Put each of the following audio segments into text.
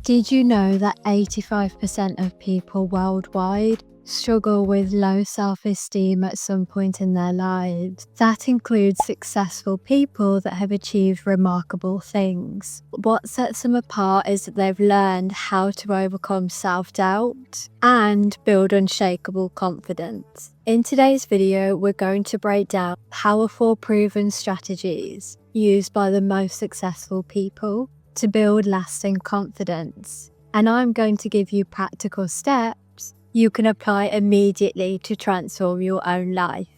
Did you know that 85% of people worldwide struggle with low self-esteem at some point in their lives? That includes successful people that have achieved remarkable things. What sets them apart is that they've learned how to overcome self-doubt and build unshakable confidence. In today's video, we're going to break down powerful proven strategies used by the most successful people to build lasting confidence. And I'm going to give you practical steps you can apply immediately to transform your own life.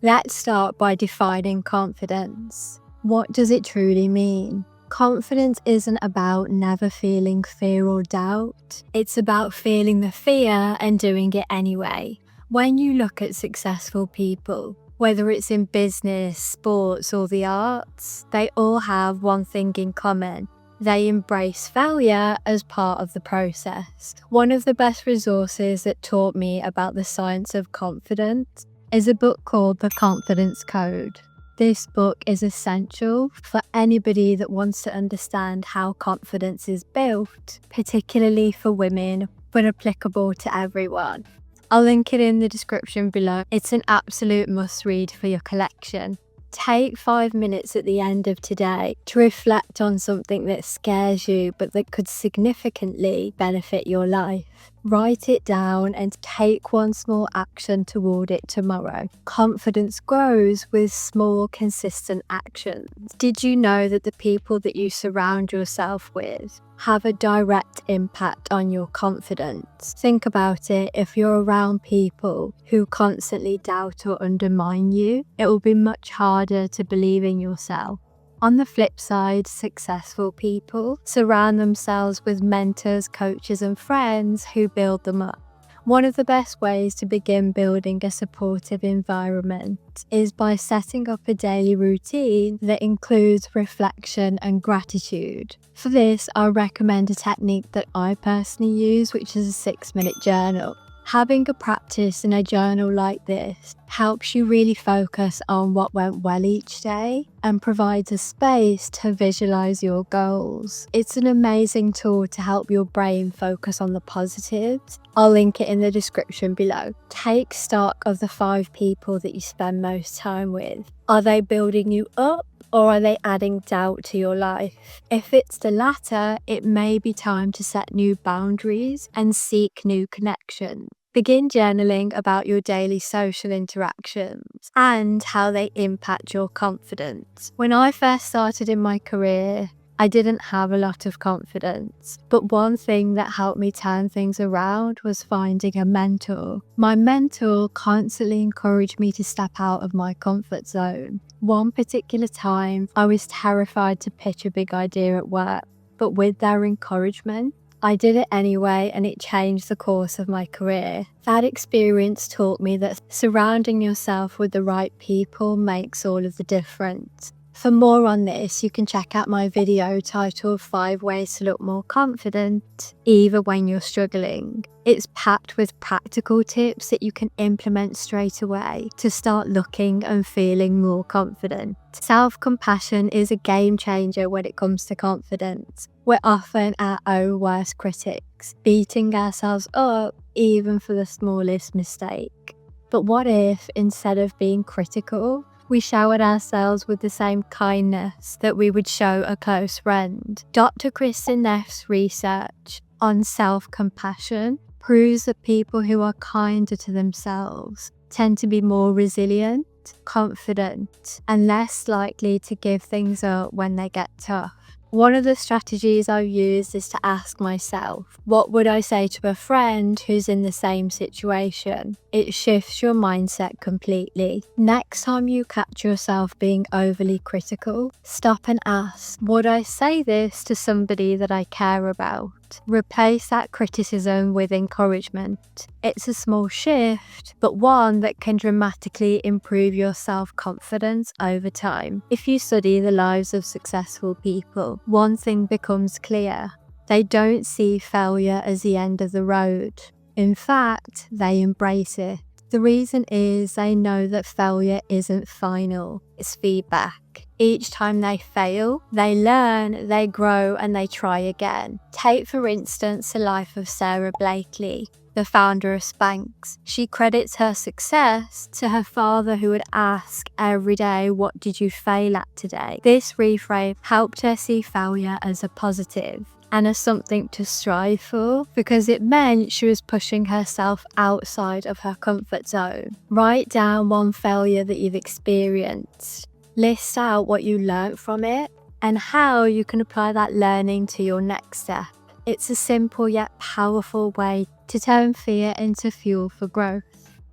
Let's start by defining confidence. What does it truly mean? Confidence isn't about never feeling fear or doubt. It's about feeling the fear and doing it anyway. When you look at successful people, whether it's in business, sports, or the arts, they all have one thing in common. They embrace failure as part of the process. One of the best resources that taught me about the science of confidence is a book called The Confidence Code. This book is essential for anybody that wants to understand how confidence is built, particularly for women, but applicable to everyone. I'll link it in the description below. It's an absolute must-read for your collection. Take 5 minutes at the end of today to reflect on something that scares you but that could significantly benefit your life. Write it down and take one small action toward it tomorrow. Confidence grows with small, consistent actions. Did you know that the people that you surround yourself with have a direct impact on your confidence? Think about it. If you're around people who constantly doubt or undermine you, it will be much harder to believe in yourself. On the flip side, successful people surround themselves with mentors, coaches, and friends who build them up. One of the best ways to begin building a supportive environment is by setting up a daily routine that includes reflection and gratitude. For this, I recommend a technique that I personally use, which is a 6-minute journal. Having a practice in a journal like this helps you really focus on what went well each day and provides a space to visualize your goals. It's an amazing tool to help your brain focus on the positives. I'll link it in the description below. Take stock of the 5 people that you spend most time with. Are they building you up, or are they adding doubt to your life? If it's the latter, it may be time to set new boundaries and seek new connections. Begin journaling about your daily social interactions and how they impact your confidence. When I first started in my career, I didn't have a lot of confidence, but one thing that helped me turn things around was finding a mentor. My mentor constantly encouraged me to step out of my comfort zone. One particular time, I was terrified to pitch a big idea at work, but with their encouragement, I did it anyway, and it changed the course of my career. That experience taught me that surrounding yourself with the right people makes all of the difference. For more on this, you can check out my video titled 5 Ways to Look More Confident, even when you're struggling. It's packed with practical tips that you can implement straight away to start looking and feeling more confident. Self-compassion is a game changer when it comes to confidence. We're often our own worst critics, beating ourselves up even for the smallest mistake. But what if, instead of being critical, we showered ourselves with the same kindness that we would show a close friend? Dr. Kristin Neff's research on self-compassion proves that people who are kinder to themselves tend to be more resilient, confident, and less likely to give things up when they get tough. One of the strategies I've used is to ask myself, what would I say to a friend who's in the same situation? It shifts your mindset completely. Next time you catch yourself being overly critical, stop and ask, would I say this to somebody that I care about? Replace that criticism with encouragement. It's a small shift, but one that can dramatically improve your self-confidence over time. If you study the lives of successful people, one thing becomes clear. They don't see failure as the end of the road. In fact, they embrace it. The reason is they know that failure isn't final, it's feedback. Each time they fail, they learn, they grow, and they try again. Take, for instance, the life of Sarah Blakely, the founder of Spanx. She credits her success to her father, who would ask every day, "What did you fail at today?" This reframe helped her see failure as a positive and as something to strive for, because it meant she was pushing herself outside of her comfort zone. Write down one failure that you've experienced. List out what you learned from it and how you can apply that learning to your next step. It's a simple yet powerful way to turn fear into fuel for growth.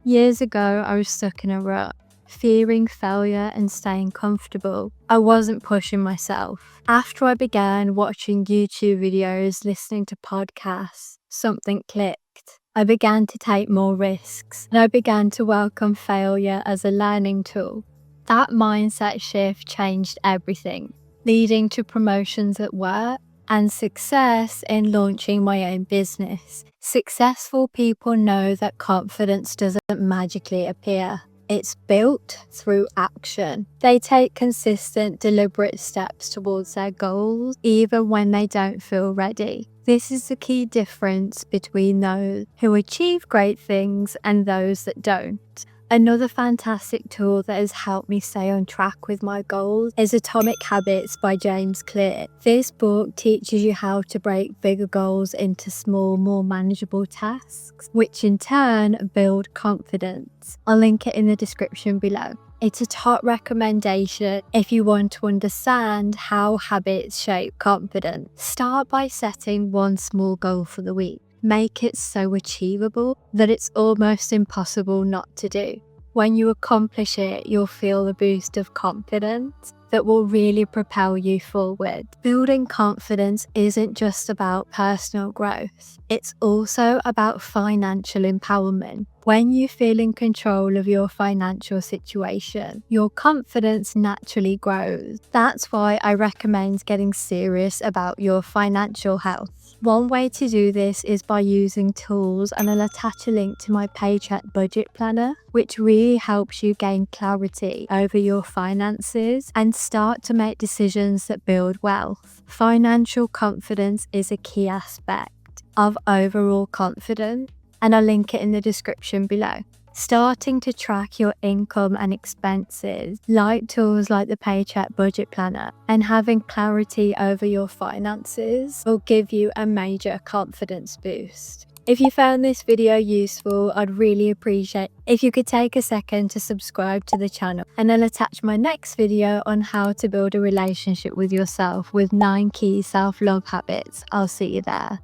Years ago, I was stuck in a rut, fearing failure and staying comfortable. I wasn't pushing myself. After I began watching YouTube videos, listening to podcasts, something clicked. I began to take more risks, and I began to welcome failure as a learning tool. That mindset shift changed everything, leading to promotions at work and success in launching my own business. Successful people know that confidence doesn't magically appear. It's built through action. They take consistent, deliberate steps towards their goals, even when they don't feel ready. This is the key difference between those who achieve great things and those that don't. Another fantastic tool that has helped me stay on track with my goals is Atomic Habits by James Clear. This book teaches you how to break bigger goals into small, more manageable tasks, which in turn build confidence. I'll link it in the description below. It's a top recommendation if you want to understand how habits shape confidence. Start by setting one small goal for the week. Make it so achievable that it's almost impossible not to do. When you accomplish it, you'll feel a boost of confidence that will really propel you forward. Building confidence isn't just about personal growth, it's also about financial empowerment. When you feel in control of your financial situation, your confidence naturally grows. That's why I recommend getting serious about your financial health. One way to do this is by using tools, and I'll attach a link to my paycheck budget planner, which really helps you gain clarity over your finances and start to make decisions that build wealth. Financial confidence is a key aspect of overall confidence, and I'll link it in the description below. Starting to track your income and expenses, like tools like the Paycheck Budget Planner, and having clarity over your finances will give you a major confidence boost. If you found this video useful, I'd really appreciate if you could take a second to subscribe to the channel, and I'll attach my next video on how to build a relationship with yourself with 9 key self-love habits. I'll see you there.